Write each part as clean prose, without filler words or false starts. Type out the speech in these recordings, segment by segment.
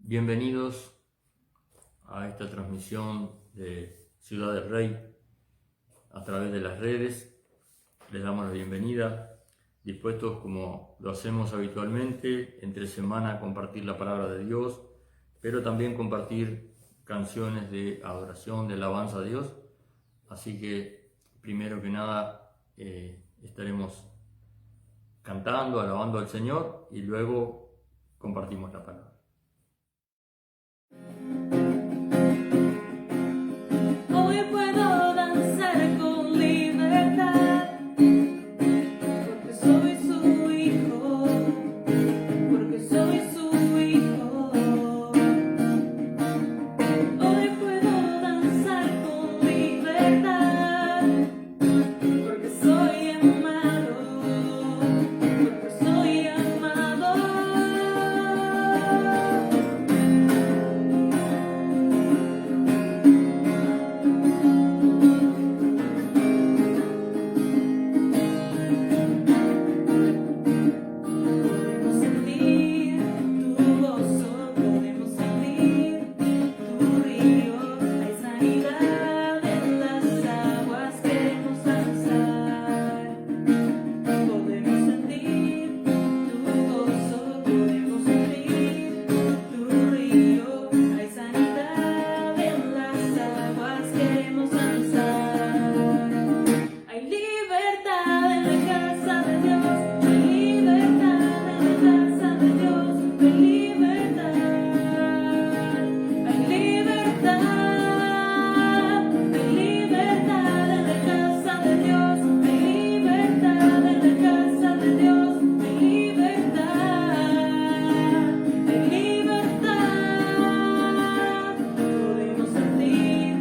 Bienvenidos a esta transmisión de Ciudad del Rey a través de las redes. Les damos la bienvenida, dispuestos como lo hacemos habitualmente, entre semana a compartir la palabra de Dios, pero también compartir canciones de adoración, de alabanza a Dios. Así que, primero que nada, estaremos cantando, alabando al Señor y luego compartimos la palabra. Hoy puedo danzar con libertad, porque soy su hijo, porque soy su hijo. Hoy puedo danzar con libertad, porque soy amado, porque soy amado. Podemos sentir tu gozo, podemos sentir tu río, hay sanidad en las aguas, queremos danzar. Podemos sentir tu gozo, podemos sentir tu río, hay sanidad en las aguas, queremos danzar. Hay libertad en la casa de Dios, hay libertad en la casa de Dios, hay libertad, hay libertad, hay libertad en la casa de Dios, hay libertad en la casa de Dios, hay libertad, hay libertad. Podemos sentir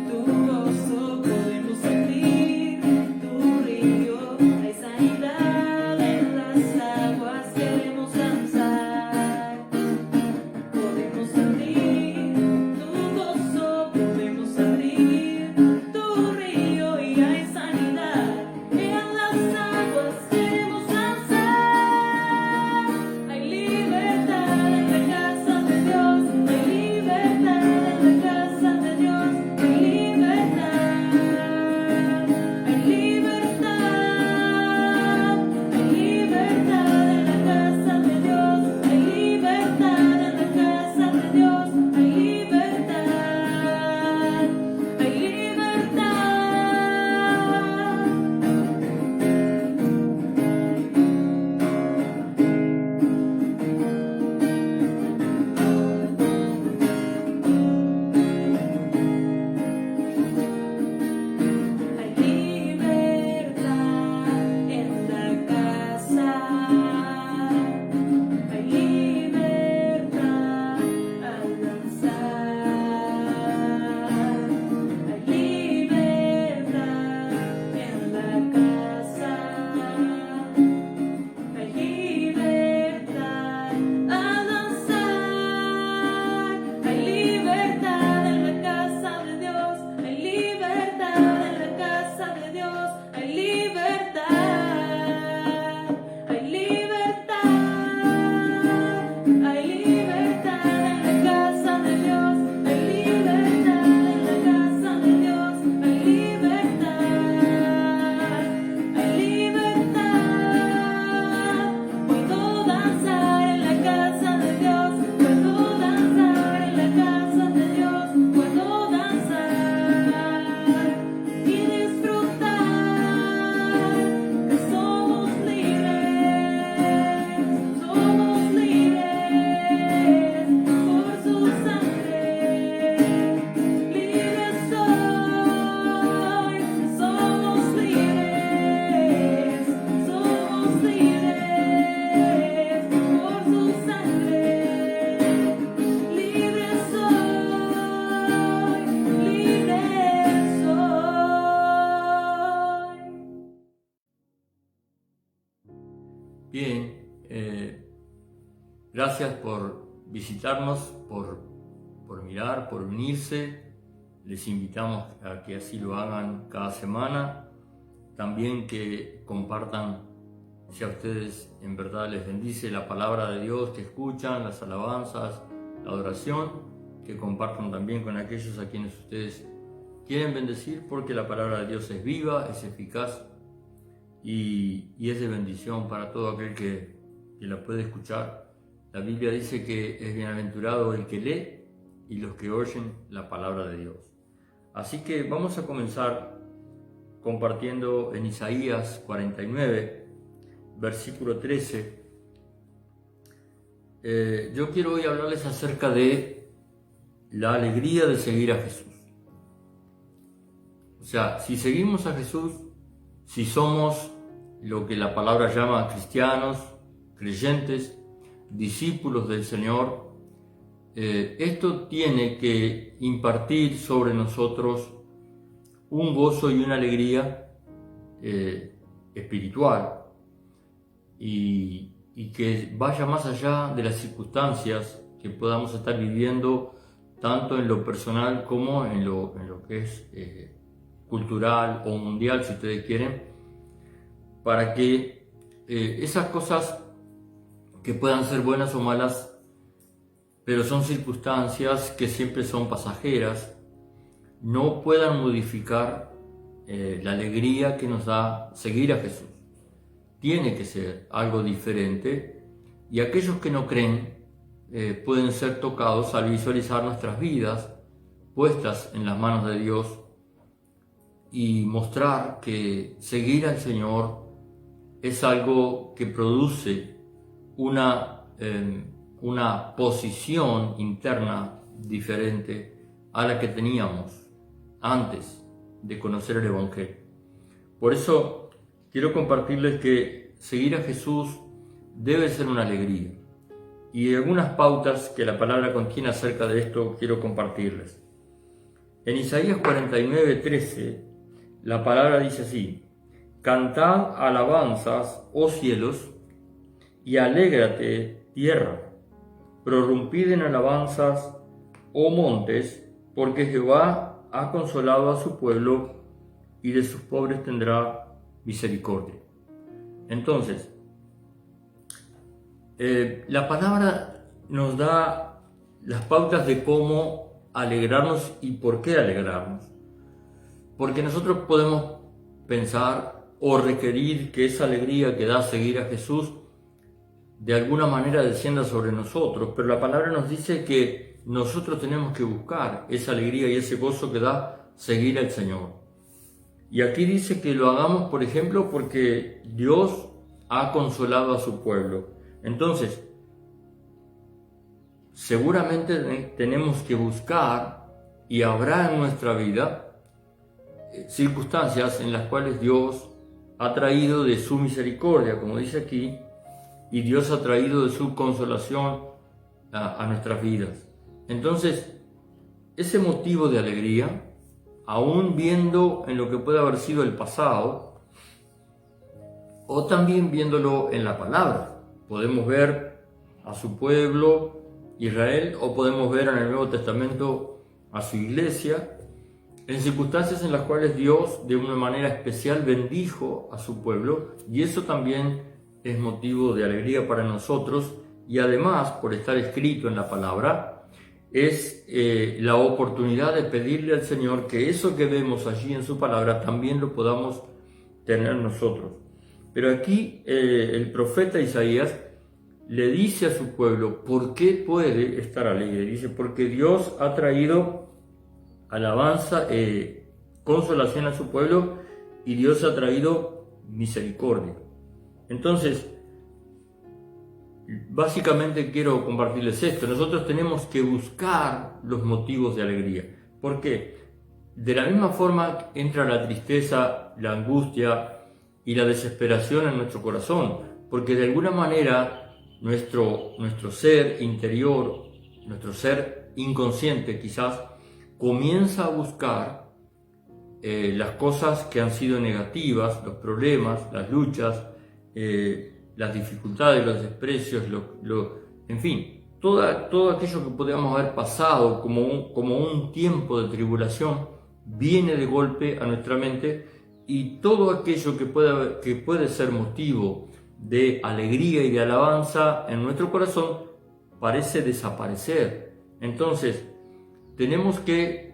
tu gozo, podemos sentir tu río, hay sanidad en las aguas, queremos danzar. Podemos sentir tu gozo, podemos sentir tu río y hay sanidad en las aguas, queremos danzar. Hay libertad en la casa de Dios, hay libertad en la casa de Dios, hay libertad, hay libertad, hay libertad en la casa de Dios, hay libertad en la casa de Dios, hay libertad, hay libertad. Hay libertad en la casa, hay libertad al danzar, hay libertad en la casa, hay libertad al danzar, hay libertad en la casa de Dios, hay libertad en la casa de Dios, hay libertad, hay libertad, hay libertad en la casa de Dios, hay libertad en la casa de Dios, hay libertad, hay libertad. Puedo danzar en la casa de Dios, puedo danzar en la casa de Dios, puedo danzar y disfrutar que somos libres por su sangre. Libres soy, somos libres por su sangre. Libre soy, libre soy. Bien, gracias por visitarnos, por mirar, por unirse. Les invitamos a que así lo hagan cada semana. También que compartan, si a ustedes en verdad les bendice la palabra de Dios que escuchan, las alabanzas, la adoración, que compartan también con aquellos a quienes ustedes quieren bendecir, porque la palabra de Dios es viva, es eficaz y es de bendición para todo aquel que la puede escuchar. La Biblia dice que es bienaventurado el que lee y los que oyen la palabra de Dios. Así que vamos a comenzar compartiendo en Isaías 49, versículo 13. Yo quiero hoy hablarles acerca de la alegría de seguir a Jesús. O sea, si seguimos a Jesús, si somos lo que la palabra llama cristianos, creyentes, discípulos del Señor, esto tiene que impartir sobre nosotros un gozo y una alegría espiritual y que vaya más allá de las circunstancias que podamos estar viviendo, tanto en lo personal como en lo que es cultural o mundial, si ustedes quieren, para que esas cosas que puedan ser buenas o malas, pero son circunstancias que siempre son pasajeras, no puedan modificar la alegría que nos da seguir a Jesús. Tiene que ser algo diferente, y aquellos que no creen pueden ser tocados al visualizar nuestras vidas puestas en las manos de Dios y mostrar que seguir al Señor es algo que produce una posición interna diferente a la que teníamos antes de conocer el Evangelio. Por eso quiero compartirles que seguir a Jesús debe ser una alegría, y algunas pautas que la palabra contiene acerca de esto quiero compartirles. En Isaías 49, 13, la palabra dice así: cantad alabanzas, oh cielos, y alégrate, tierra. Prorrumpid en alabanzas, oh montes, porque Jehová ha consolado a su pueblo y de sus pobres tendrá misericordia. Entonces, la palabra nos da las pautas de cómo alegrarnos y por qué alegrarnos. Porque nosotros podemos pensar o requerir que esa alegría que da seguir a Jesús de alguna manera descienda sobre nosotros, pero la palabra nos dice que nosotros tenemos que buscar esa alegría y ese gozo que da seguir al Señor. Y aquí dice que lo hagamos, por ejemplo, porque Dios ha consolado a su pueblo. Entonces, seguramente tenemos que buscar, y habrá en nuestra vida circunstancias en las cuales Dios ha traído de su misericordia, como dice aquí, y Dios ha traído de su consolación a nuestras vidas. Entonces, ese motivo de alegría, aún viendo en lo que puede haber sido el pasado, o también viéndolo en la palabra, podemos ver a su pueblo Israel, o podemos ver en el Nuevo Testamento a su iglesia, en circunstancias en las cuales Dios de una manera especial bendijo a su pueblo, y eso también es motivo de alegría para nosotros, y además, por estar escrito en la palabra, es la oportunidad de pedirle al Señor que eso que vemos allí en su palabra también lo podamos tener nosotros. Pero aquí el profeta Isaías le dice a su pueblo por qué puede estar alegre. Dice: porque Dios ha traído alabanza, consolación a su pueblo, y Dios ha traído misericordia. Entonces, básicamente quiero compartirles esto. Nosotros tenemos que buscar los motivos de alegría. ¿Por qué? De la misma forma entra la tristeza, la angustia y la desesperación en nuestro corazón, porque de alguna manera nuestro ser interior, nuestro ser inconsciente quizás, comienza a buscar las cosas que han sido negativas, los problemas, las luchas, las dificultades, los desprecios, en fin, todo aquello que podíamos haber pasado como un tiempo de tribulación viene de golpe a nuestra mente, y todo aquello que puede ser motivo de alegría y de alabanza en nuestro corazón parece desaparecer, Entonces, tenemos que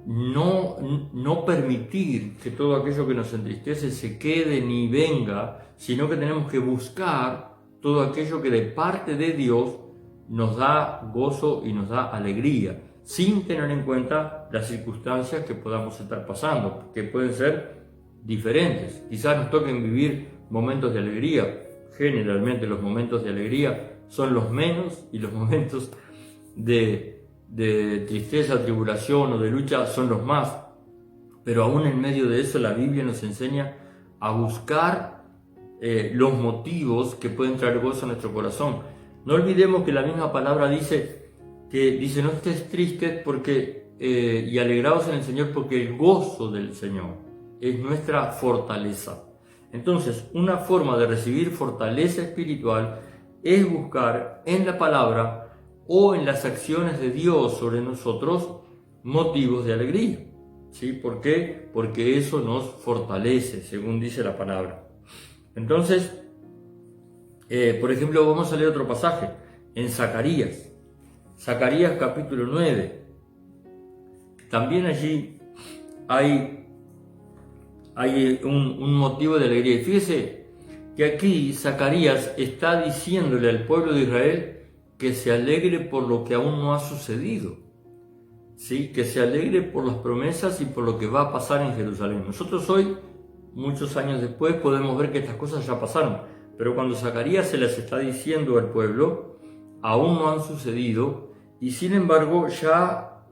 no permitir que todo aquello que nos entristece se quede ni venga, sino que tenemos que buscar todo aquello que de parte de Dios nos da gozo y nos da alegría, sin tener en cuenta las circunstancias que podamos estar pasando, que pueden ser diferentes. Quizás nos toquen vivir momentos de alegría. Generalmente los momentos de alegría son los menos y los momentos de tristeza, tribulación o de lucha son los más. Pero aún en medio de eso la Biblia nos enseña a buscar los motivos que pueden traer gozo a nuestro corazón. No olvidemos que la misma palabra dice no estés tristes y alegraos en el Señor, porque el gozo del Señor es nuestra fortaleza. Entonces, una forma de recibir fortaleza espiritual es buscar en la palabra o en las acciones de Dios sobre nosotros motivos de alegría. ¿Sí? ¿Por qué? Porque eso nos fortalece, según dice la palabra. Entonces, por ejemplo, vamos a leer otro pasaje en Zacarías capítulo 9. También allí hay un motivo de alegría. Y fíjese que aquí Zacarías está diciéndole al pueblo de Israel que se alegre por lo que aún no ha sucedido, ¿sí? Que se alegre por las promesas y por lo que va a pasar en Jerusalén. Nosotros hoy, muchos años después, podemos ver que estas cosas ya pasaron, pero cuando Zacarías se las está diciendo al pueblo, aún no han sucedido, y sin embargo ya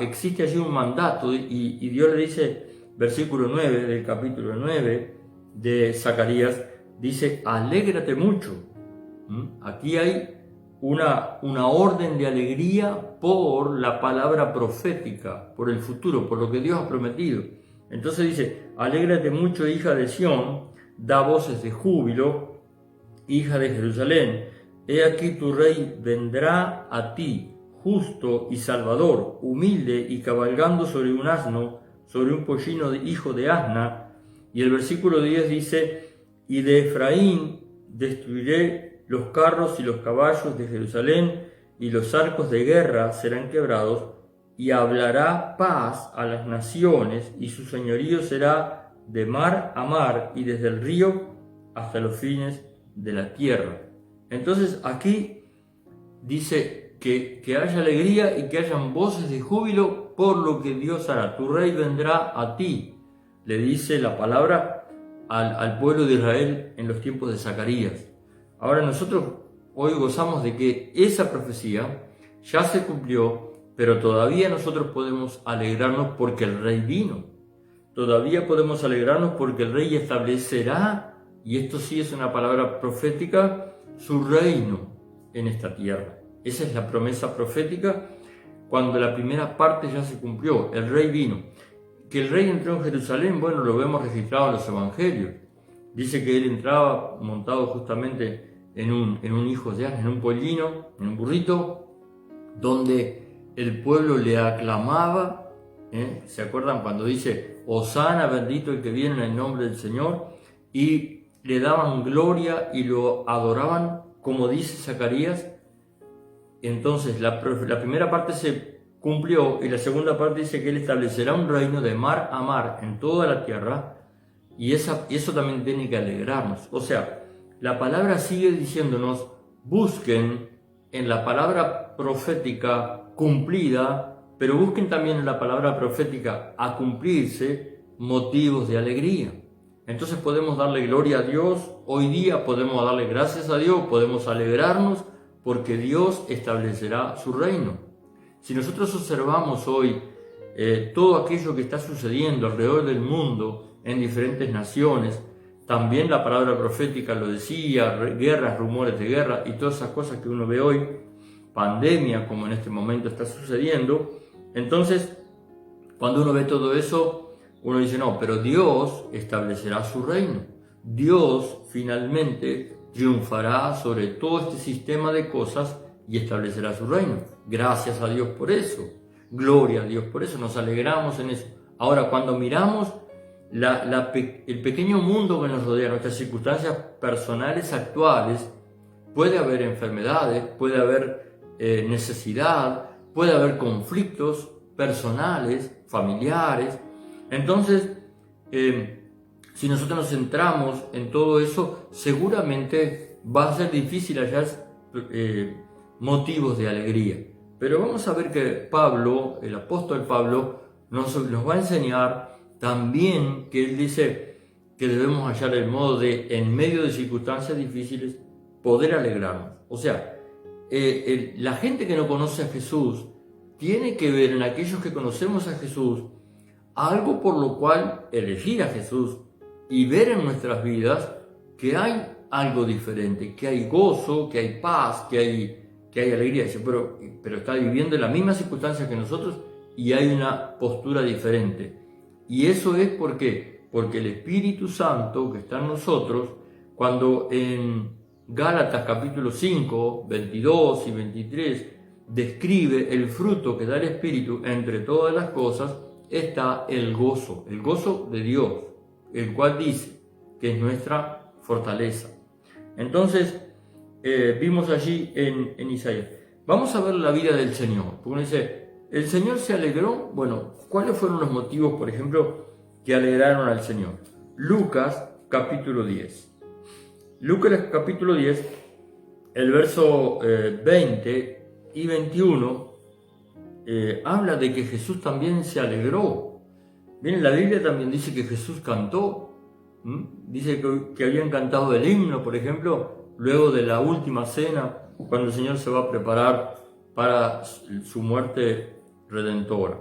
existe allí un mandato, y Dios le dice, versículo 9 del capítulo 9 de Zacarías, dice, alégrate mucho. Aquí hay una orden de alegría por la palabra profética, por el futuro, por lo que Dios ha prometido. Entonces dice, alégrate mucho, hija de Sión, da voces de júbilo, hija de Jerusalén. He aquí tu rey vendrá a ti, justo y salvador, humilde y cabalgando sobre un asno, sobre un pollino hijo de asna. Y el versículo 10 dice, y de Efraín destruiré los carros y los caballos de Jerusalén, y los arcos de guerra serán quebrados, y hablará paz a las naciones, y su señorío será de mar a mar, y desde el río hasta los fines de la tierra. Entonces aquí dice que haya alegría y que hayan voces de júbilo por lo que Dios hará. Tu rey vendrá a ti, le dice la palabra al pueblo de Israel en los tiempos de Zacarías. Ahora nosotros hoy gozamos de que esa profecía ya se cumplió, pero todavía nosotros podemos alegrarnos porque el rey vino. Todavía podemos alegrarnos porque el rey establecerá, y esto sí es una palabra profética, su reino en esta tierra. Esa es la promesa profética cuando la primera parte ya se cumplió, el rey vino. Que el rey entró en Jerusalén, bueno, lo vemos registrado en los evangelios. Dice que él entraba montado justamente en un hijo de asna, en un pollino, en un burrito, donde el pueblo le aclamaba. ¿Se acuerdan cuando dice, Hosana, bendito el que viene en el nombre del Señor? Y le daban gloria y lo adoraban, como dice Zacarías. Entonces la primera parte se cumplió y la segunda parte dice que él establecerá un reino de mar a mar en toda la tierra, y eso también tiene que alegrarnos. O sea, la palabra sigue diciéndonos, busquen en la palabra profética cumplida, pero busquen también en la palabra profética a cumplirse motivos de alegría. Entonces podemos darle gloria a Dios, hoy día podemos darle gracias a Dios, podemos alegrarnos porque Dios establecerá su reino. Si nosotros observamos hoy todo aquello que está sucediendo alrededor del mundo, en diferentes naciones, también la palabra profética lo decía, guerras, rumores de guerra y todas esas cosas que uno ve hoy, pandemia como en este momento está sucediendo. Entonces, cuando uno ve todo eso, uno dice, no, pero Dios establecerá su reino. Dios finalmente triunfará sobre todo este sistema de cosas y establecerá su reino. Gracias a Dios por eso. Gloria a Dios por eso. Nos alegramos en eso. Ahora, cuando miramos el pequeño mundo que nos rodea, nuestras circunstancias personales actuales, puede haber enfermedades, puede haber necesidad, puede haber conflictos personales, familiares. Entonces, si nosotros nos centramos en todo eso, seguramente va a ser difícil hallar motivos de alegría. Pero vamos a ver que Pablo, el apóstol Pablo, nos va a enseñar también que él dice que debemos hallar el modo de, en medio de circunstancias difíciles, poder alegrarnos. O sea, la gente que no conoce a Jesús tiene que ver en aquellos que conocemos a Jesús algo por lo cual elegir a Jesús y ver en nuestras vidas que hay algo diferente, que hay gozo, que hay paz, que hay alegría. Dice, pero está viviendo en las mismas circunstancias que nosotros y hay una postura diferente. Y eso es porque el Espíritu Santo que está en nosotros, cuando en Gálatas capítulo 5, 22 y 23 describe el fruto que da el Espíritu, entre todas las cosas está el gozo de Dios, el cual dice que es nuestra fortaleza. Entonces, vimos allí en Isaías. Vamos a ver la vida del Señor, porque uno dice, ¿el Señor se alegró? Bueno, ¿cuáles fueron los motivos, por ejemplo, que alegraron al Señor? Lucas capítulo 10. Lucas capítulo 10, el verso 20 y 21, habla de que Jesús también se alegró. Bien, la Biblia también dice que Jesús cantó. Dice que habían cantado el himno, por ejemplo, luego de la última cena, cuando el Señor se va a preparar para su muerte redentora.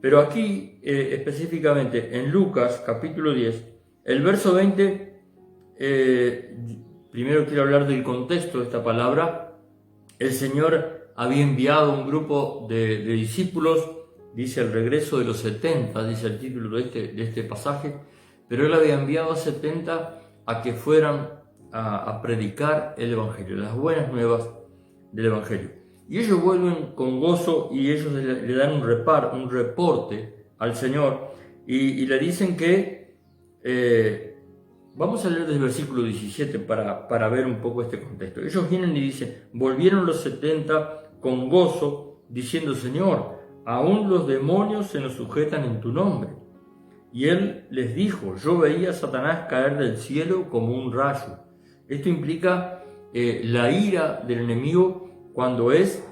Pero aquí, específicamente en Lucas capítulo 10, el verso 20, primero quiero hablar del contexto de esta palabra. El Señor había enviado un grupo de discípulos, dice el regreso de los 70, dice el título de este pasaje, pero Él había enviado a 70 a que fueran a predicar el Evangelio, las buenas nuevas del Evangelio. Y ellos vuelven con gozo y ellos le dan un reporte al Señor y le dicen que, vamos a leer desde el versículo 17 para ver un poco este contexto. Ellos vienen y dicen, volvieron los 70 con gozo, diciendo, Señor, aún los demonios se nos sujetan en tu nombre. Y Él les dijo, yo veía a Satanás caer del cielo como un rayo. Esto implica la ira del enemigo cuando es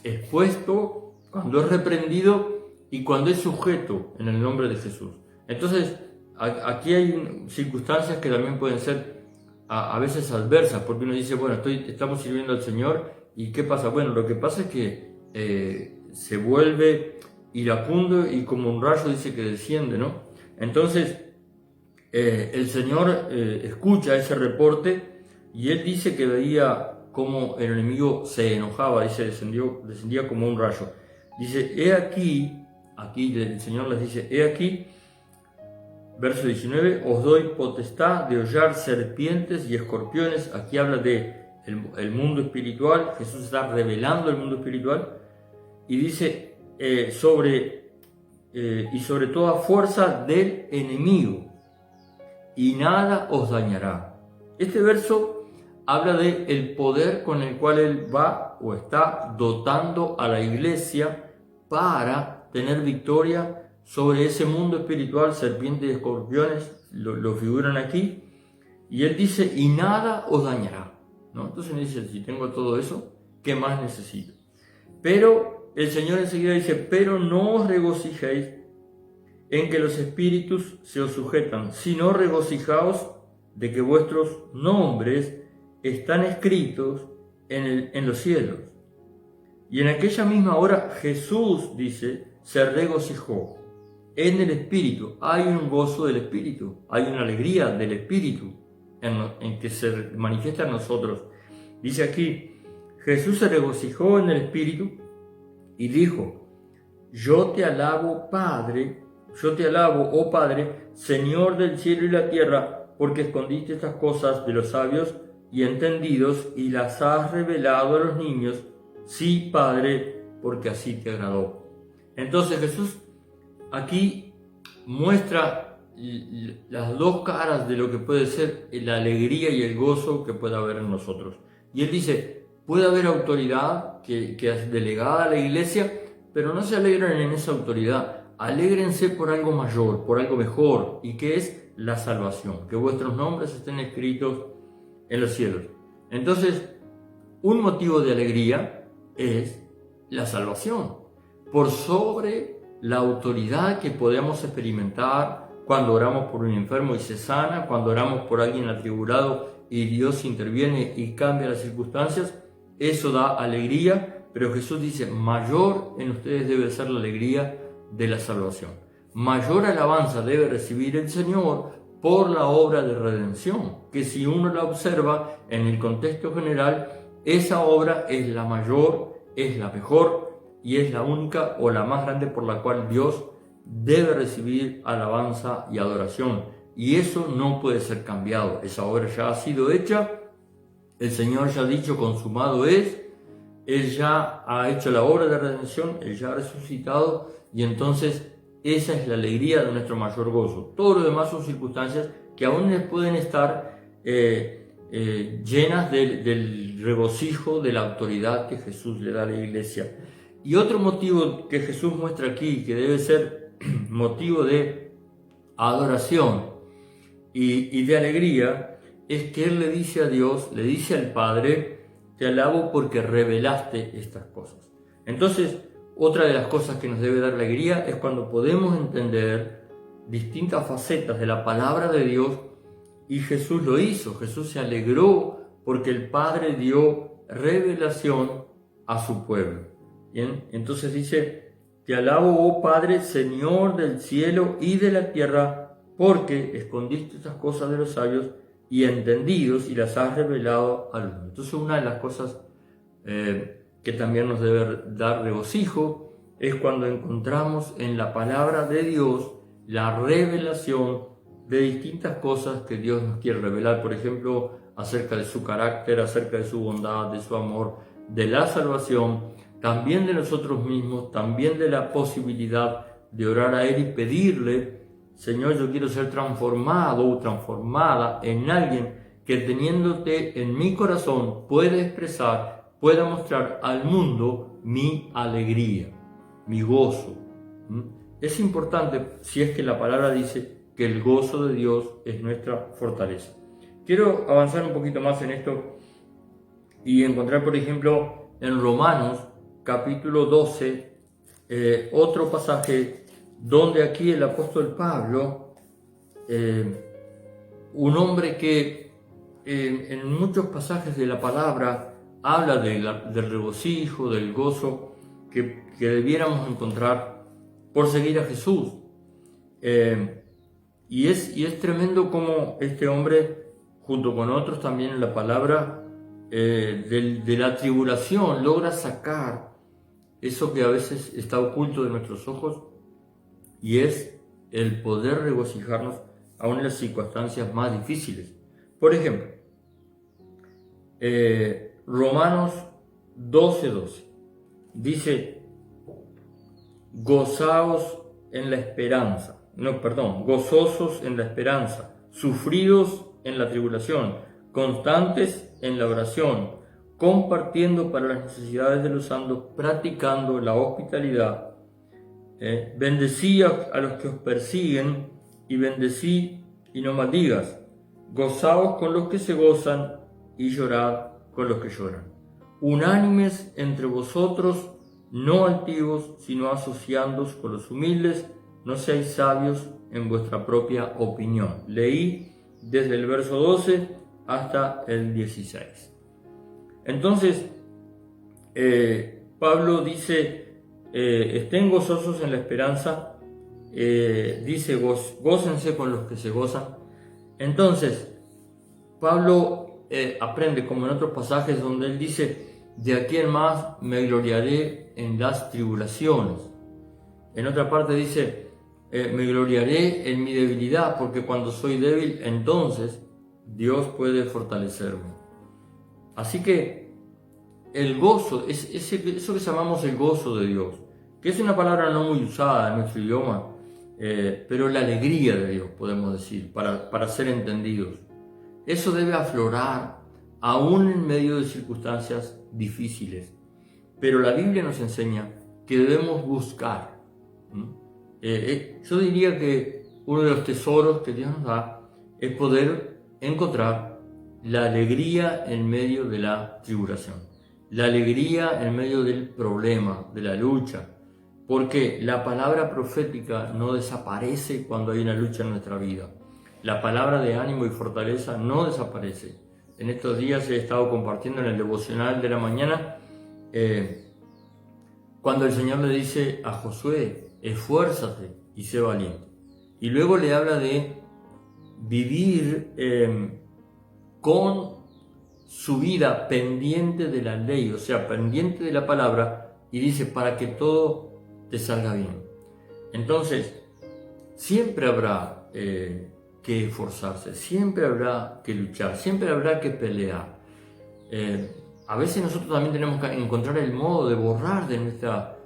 expuesto, cuando es reprendido y cuando es sujeto en el nombre de Jesús. Entonces, aquí hay circunstancias que también pueden ser a veces adversas, porque uno dice, bueno, estamos sirviendo al Señor, ¿y qué pasa? Bueno, lo que pasa es que se vuelve iracundo y como un rayo dice que desciende, ¿no? Entonces, el Señor escucha ese reporte y Él dice que veía cómo el enemigo se enojaba, dice, descendía como un rayo. Dice, he aquí el Señor les dice, he aquí, verso 19, os doy potestad de hollar serpientes y escorpiones. Aquí habla de el mundo espiritual. Jesús está revelando el mundo espiritual y dice sobre toda fuerza del enemigo y nada os dañará. Este verso habla de el poder con el cual Él va o está dotando a la iglesia para tener victoria sobre ese mundo espiritual. Serpientes y escorpiones lo figuran aquí, y Él dice, y nada os dañará, ¿no? Entonces me dice, si tengo todo eso, ¿qué más necesito? Pero el Señor enseguida dice, pero no os regocijéis en que los espíritus se os sujetan, sino regocijaos de que vuestros nombres están escritos en los cielos. Y en aquella misma hora Jesús, dice, se regocijó en el Espíritu. Hay un gozo del Espíritu, hay una alegría del Espíritu en que se manifiesta en nosotros. Dice aquí, Jesús se regocijó en el Espíritu y dijo, yo te alabo, oh Padre, Señor del cielo y la tierra, porque escondiste estas cosas de los sabios y entendidos y las has revelado a los niños. Sí, Padre, porque así te agradó. Entonces Jesús aquí muestra las dos caras de lo que puede ser la alegría y el gozo que puede haber en nosotros. Y Él dice, puede haber autoridad que es delegada a la iglesia, pero no se alegren en esa autoridad, alégrense por algo mayor, por algo mejor, y que es la salvación, que vuestros nombres estén escritos en los cielos. Entonces, un motivo de alegría es la salvación, por sobre la autoridad que podemos experimentar cuando oramos por un enfermo y se sana, cuando oramos por alguien atribulado y Dios interviene y cambia las circunstancias. Eso da alegría, pero Jesús dice, mayor en ustedes debe ser la alegría de la salvación. Mayor alabanza debe recibir el Señor por la obra de redención, que si uno la observa en el contexto general, esa obra es la mayor, es la mejor y es la única o la más grande por la cual Dios debe recibir alabanza y adoración. Y eso no puede ser cambiado. Esa obra ya ha sido hecha, el Señor ya ha dicho consumado es, Él ya ha hecho la obra de redención, Él ya ha resucitado, y entonces esa es la alegría de nuestro mayor gozo. Todo lo demás son circunstancias que aún pueden estar llenas del regocijo, de la autoridad que Jesús le da a la iglesia. Y otro motivo que Jesús muestra aquí, que debe ser motivo de adoración y de alegría, es que Él le dice a Dios, le dice al Padre, te alabo porque revelaste estas cosas. Entonces, otra de las cosas que nos debe dar alegría es cuando podemos entender distintas facetas de la palabra de Dios, y Jesús lo hizo. Jesús se alegró porque el Padre dio revelación a su pueblo. Bien, entonces dice, te alabo, oh Padre, Señor del cielo y de la tierra, porque escondiste estas cosas de los sabios y entendidos y las has revelado al mundo. Entonces, una de las cosas que también nos debe dar regocijo es cuando encontramos en la palabra de Dios la revelación de distintas cosas que Dios nos quiere revelar, por ejemplo, acerca de su carácter, acerca de su bondad, de su amor, de la salvación, también de nosotros mismos, también de la posibilidad de orar a Él y pedirle, Señor, yo quiero ser transformado o transformada en alguien que teniéndote en mi corazón pueda expresar, pueda mostrar al mundo mi alegría, mi gozo. Es importante, si es que la palabra dice que el gozo de Dios es nuestra fortaleza. Quiero avanzar un poquito más en esto y encontrar, por ejemplo, en Romanos capítulo 12, otro pasaje donde aquí el apóstol Pablo, un hombre que en muchos pasajes de la palabra habla del regocijo, del gozo que debiéramos encontrar por seguir a Jesús. Y es tremendo cómo este hombre, junto con otros también en la palabra, de la tribulación logra sacar eso que a veces está oculto de nuestros ojos, y es el poder regocijarnos aún en las circunstancias más difíciles. Por ejemplo, Romanos 12:12 dice, gozaos en la esperanza. Gozosos en la esperanza, sufridos en la tribulación, constantes en la oración, compartiendo para las necesidades de los santos, practicando la hospitalidad. Bendecí a los que os persiguen y bendecí y no maldigas. Gozaos con los que se gozan y llorad con los que lloran. Unánimes entre vosotros, no altivos, sino asociándoos con los humildes. No seáis sabios en vuestra propia opinión. Leí desde el verso 12 hasta el 16. Entonces, Pablo dice, estén gozosos en la esperanza, dice, gócense con los que se gozan. Entonces, Pablo aprende, como en otros pasajes donde él dice, de aquí en más me gloriaré en las tribulaciones. En otra parte dice, me gloriaré en mi debilidad, porque cuando soy débil, entonces Dios puede fortalecerme. Así que el gozo, eso que llamamos el gozo de Dios, que es una palabra no muy usada en nuestro idioma, pero la alegría de Dios, podemos decir, para ser entendidos. Eso debe aflorar aún en medio de circunstancias difíciles. Pero la Biblia nos enseña que debemos buscar. Yo diría que uno de los tesoros que Dios nos da es poder encontrar la alegría en medio de la tribulación, la alegría en medio del problema, de la lucha, porque la palabra profética no desaparece cuando hay una lucha en nuestra vida. La palabra de ánimo y fortaleza no desaparece. En estos días he estado compartiendo en el devocional de la mañana cuando el Señor le dice a Josué: esfuérzate y sé valiente. Y luego le habla de vivir con su vida pendiente de la ley, o sea, pendiente de la palabra, y dice: para que todo te salga bien. Entonces, siempre habrá que esforzarse, siempre habrá que luchar, siempre habrá que pelear. A veces nosotros también tenemos que encontrar el modo de borrar de nuestra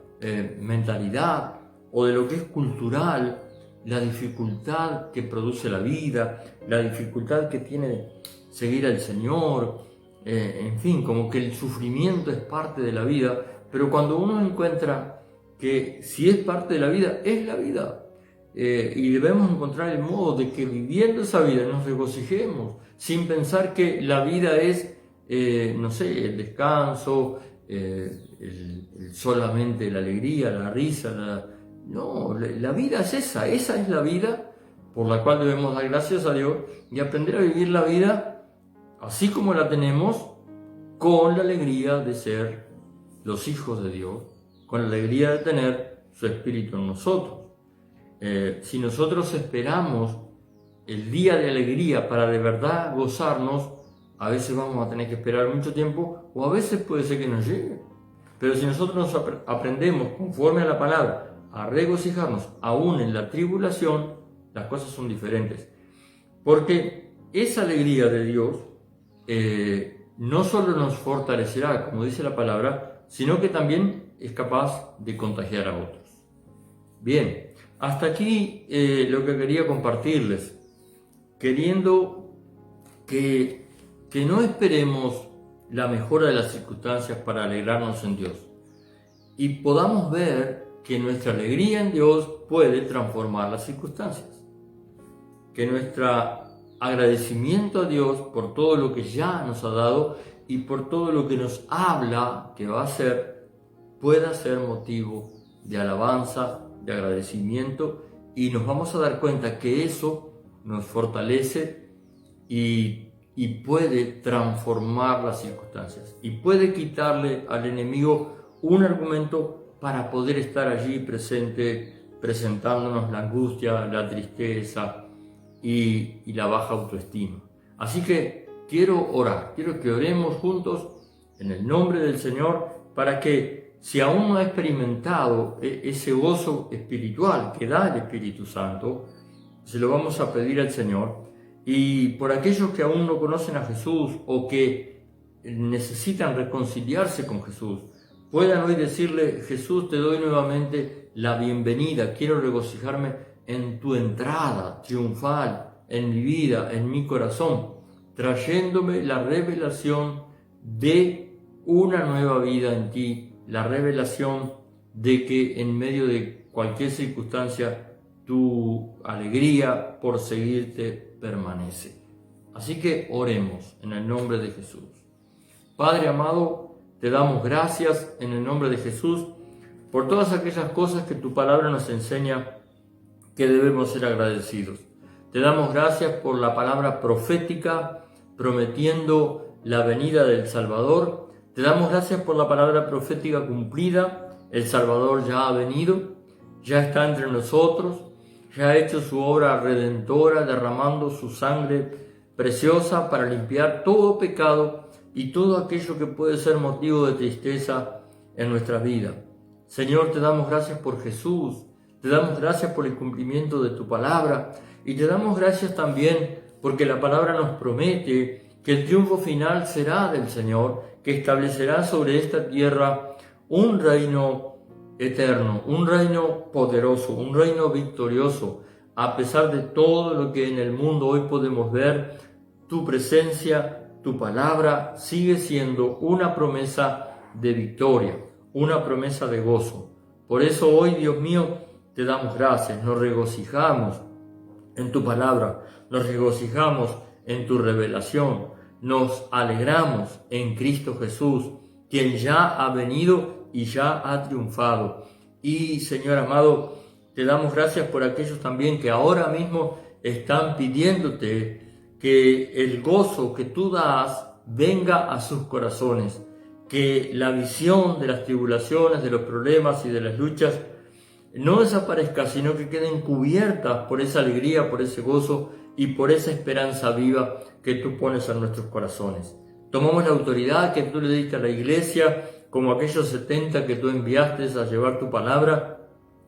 mentalidad o de lo que es cultural la dificultad que produce la vida, la dificultad que tiene seguir al Señor, en fin, como que el sufrimiento es parte de la vida, pero cuando uno encuentra que si es parte de la vida, es la vida, y debemos encontrar el modo de que viviendo esa vida nos regocijemos, sin pensar que la vida es, no sé, el descanso, solamente la alegría, la risa, no, la vida es esa es la vida por la cual debemos dar gracias a Dios y aprender a vivir la vida así como la tenemos, con la alegría de ser los hijos de Dios, con la alegría de tener su Espíritu en nosotros. Si nosotros esperamos el día de alegría para de verdad gozarnos, a veces vamos a tener que esperar mucho tiempo o a veces puede ser que no llegue. Pero si nosotros nos aprendemos conforme a la palabra a regocijarnos aún en la tribulación, las cosas son diferentes. Porque esa alegría de Dios no solo nos fortalecerá, como dice la palabra, sino que también es capaz de contagiar a otros. Bien, hasta aquí lo que quería compartirles, queriendo que no esperemos la mejora de las circunstancias para alegrarnos en Dios y podamos ver que nuestra alegría en Dios puede transformar las circunstancias, que nuestro agradecimiento a Dios por todo lo que ya nos ha dado y por todo lo que nos habla que va a hacer, pueda ser motivo de alabanza, de agradecimiento, y nos vamos a dar cuenta que eso nos fortalece y puede transformar las circunstancias y puede quitarle al enemigo un argumento para poder estar allí presente, presentándonos la angustia, la tristeza y la baja autoestima. Así que quiero que oremos juntos en el nombre del Señor para que, si aún no ha experimentado ese gozo espiritual que da el Espíritu Santo, se lo vamos a pedir al Señor. Y por aquellos que aún no conocen a Jesús o que necesitan reconciliarse con Jesús, puedan hoy decirle: Jesús, te doy nuevamente la bienvenida, quiero regocijarme en tu entrada triunfal en mi vida, en mi corazón, trayéndome la revelación de una nueva vida en ti, la revelación de que en medio de cualquier circunstancia tu alegría por seguirte permanece. Así que oremos en el nombre de Jesús. Padre amado, te damos gracias en el nombre de Jesús por todas aquellas cosas que tu palabra nos enseña que debemos ser agradecidos. Te damos gracias por la palabra profética prometiendo la venida del Salvador. Te damos gracias por la palabra profética cumplida. El Salvador ya ha venido, ya está entre nosotros, ya ha hecho su obra redentora, derramando su sangre preciosa para limpiar todo pecado y todo aquello que puede ser motivo de tristeza en nuestra vida. Señor, te damos gracias por Jesús, te damos gracias por el cumplimiento de tu palabra y te damos gracias también porque la palabra nos promete que el triunfo final será del Señor, que establecerá sobre esta tierra un reino eterno, un reino poderoso, un reino victorioso. A pesar de todo lo que en el mundo hoy podemos ver, tu presencia tu palabra sigue siendo una promesa de victoria, una promesa de gozo. Por eso hoy, Dios mío, te damos gracias, nos regocijamos en tu palabra, nos regocijamos en tu revelación, nos alegramos en Cristo Jesús, quien ya ha venido y ya ha triunfado. Y Señor amado, te damos gracias por aquellos también que ahora mismo están pidiéndote que el gozo que tú das venga a sus corazones, que la visión de las tribulaciones, de los problemas y de las luchas no desaparezca, sino que queden cubiertas por esa alegría, por ese gozo y por esa esperanza viva que tú pones en nuestros corazones. Tomamos la autoridad que tú le diste a la iglesia, como aquellos 70 que tú enviaste a llevar tu palabra,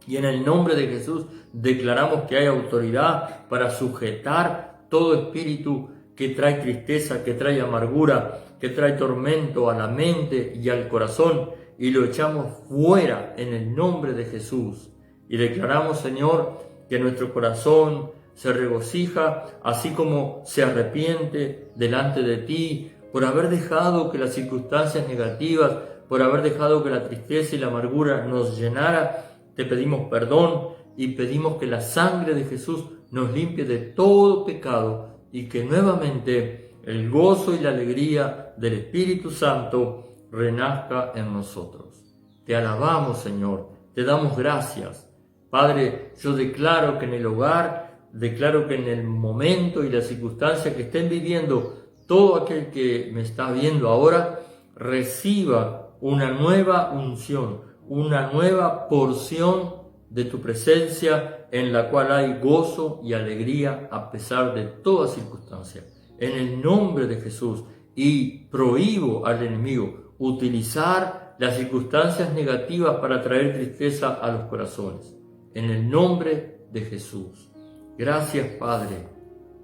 y en el nombre de Jesús declaramos que hay autoridad para sujetar todo espíritu que trae tristeza, que trae amargura, que trae tormento a la mente y al corazón, y lo echamos fuera en el nombre de Jesús. Y declaramos, Señor, que nuestro corazón se regocija, así como se arrepiente delante de ti, por haber dejado que las circunstancias negativas, por haber dejado que la tristeza y la amargura nos llenara. Te pedimos perdón y pedimos que la sangre de Jesús nos limpie de todo pecado y que nuevamente el gozo y la alegría del Espíritu Santo renazca en nosotros. Te alabamos, Señor, te damos gracias. Padre, yo declaro que en el hogar, declaro que en el momento y la circunstancia que estén viviendo, todo aquel que me está viendo ahora, reciba una nueva unción, una nueva porción de tu presencia en la cual hay gozo y alegría a pesar de toda circunstancia. En el nombre de Jesús, y prohíbo al enemigo utilizar las circunstancias negativas para traer tristeza a los corazones. En el nombre de Jesús. Gracias, Padre.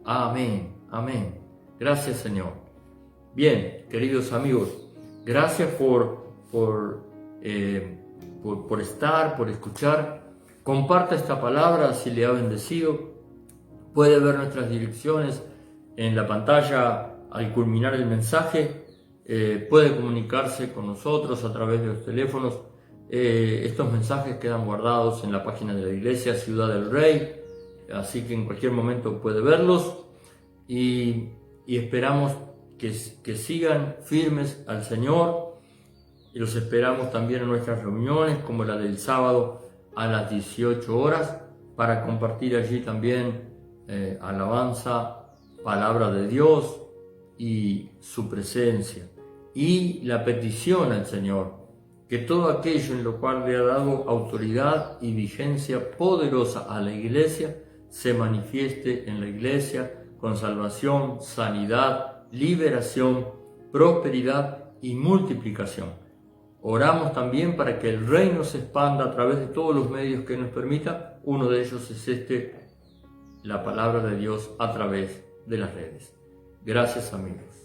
Amén. Amén. Gracias, Señor. Bien, queridos amigos, gracias por estar, por escuchar. Comparta esta palabra si le ha bendecido. Puede ver nuestras direcciones en la pantalla al culminar el mensaje. Puede comunicarse con nosotros a través de los teléfonos. Estos mensajes quedan guardados en la página de la iglesia Ciudad del Rey, así que en cualquier momento puede verlos, y esperamos que sigan firmes al Señor, y los esperamos también en nuestras reuniones como la del sábado a las 18 horas para compartir allí también alabanza, palabra de Dios y su presencia, y la petición al Señor que todo aquello en lo cual le ha dado autoridad y vigencia poderosa a la iglesia se manifieste en la iglesia con salvación, sanidad, liberación, prosperidad y multiplicación. Oramos también para que el reino se expanda a través de todos los medios que nos permita. Uno de ellos es la palabra de Dios a través de las redes. Gracias, amigos.